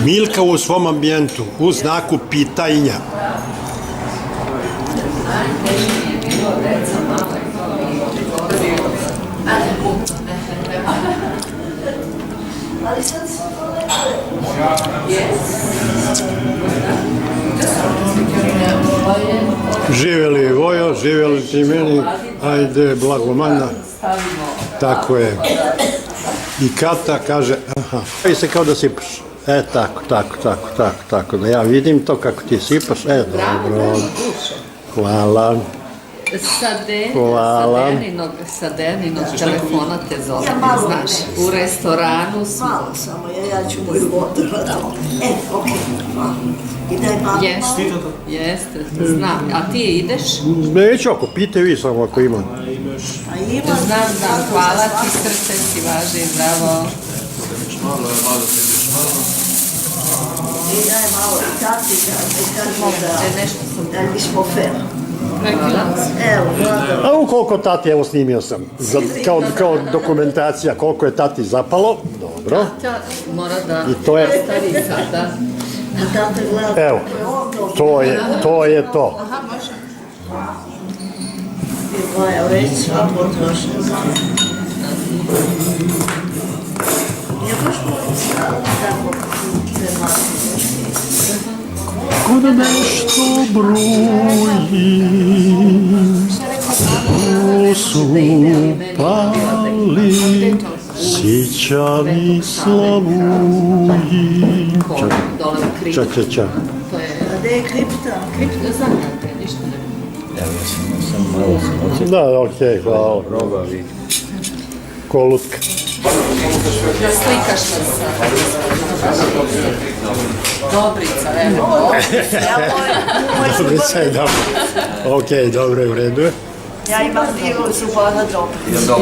Milka u svom ambijentu, u znaku pitanja. Živjeli Vojo, živjeli ti meni, ajde blagomana. Tako je. I Kata kaže, aha, i se kao da sipaš. Tako. Da ja vidim to kako ti sipaš. Dobro. Hvala. Sa Deninog telefona te zove, znaš, u restoranu smo. Malo samo, ja ću moju vodu. Okej, hvala. I daj malo. Jeste, znam. A ti ideš? Neću ako, pite vi samo ako imam. Znam, hvala ti, srce si važi, zdravo. I daj malo, i tati da nismo fair. Evo, a u koliko tati, evo snimio sam, kao dokumentacija koliko je tati zapalo, dobro. Mora da stavi sada. Evo, to je to. Aha, može. Evo, reći sva potrošena. Ja baš moram tako Kod nešto bruji, osupali, sićani slavuji. Ča. A gdje je kripta? Kripta, znam da te, ništa ne bi. Ja sam malo sam Da, okej, hvala. roba vidi. Kolutka. Da slikaš nas sa Dobrica, evo. Dobrica je dobro. Okej, dobro je, u redu je. Ja imam dio zubana Dobrica.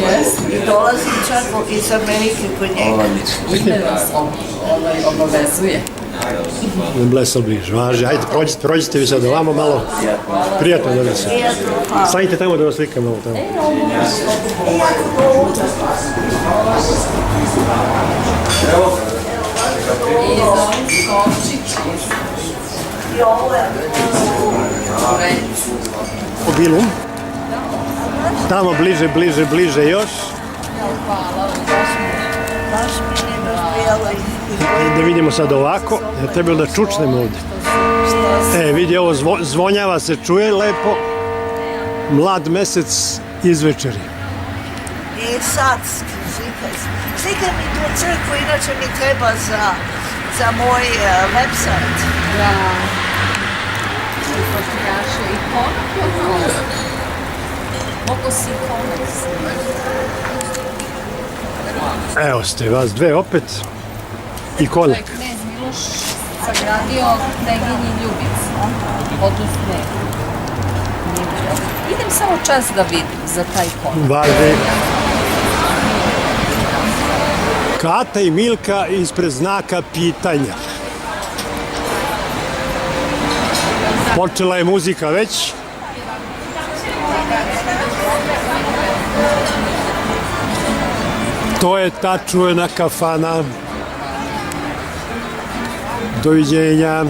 I dolazim čak iz Amerike kod njega. Ime vas obavezuje. Blesal bliž, važi. Ajde, prođite vi sad ovamo malo. Prijatno da se. Stanite tamo da vas slikam malo tamo. I Kovčić. I ovo je... Obilum. Tamo bliže još. Baš mi je baš bijelo. Da vidimo sad ovako. Ja treba da čučnem ovdje. Vidi ovo, zvonjava se, čuje lepo. Mlad mesec izvečeri. I sad slikaj mi tu crkvu, inače mi treba za moj website. Da. Fotograše ikona. Mogu si ikona. Evo ste, vas dve opet. Ikona. Knez Miloš sagradio kneginji Ljubicu. Odnosno, idem samo čas da vidim za taj ikon. Važi. Kata i Milka ispred znaka pitanja. Počela je muzika već. To je ta čuvena kafana. Doviđenja.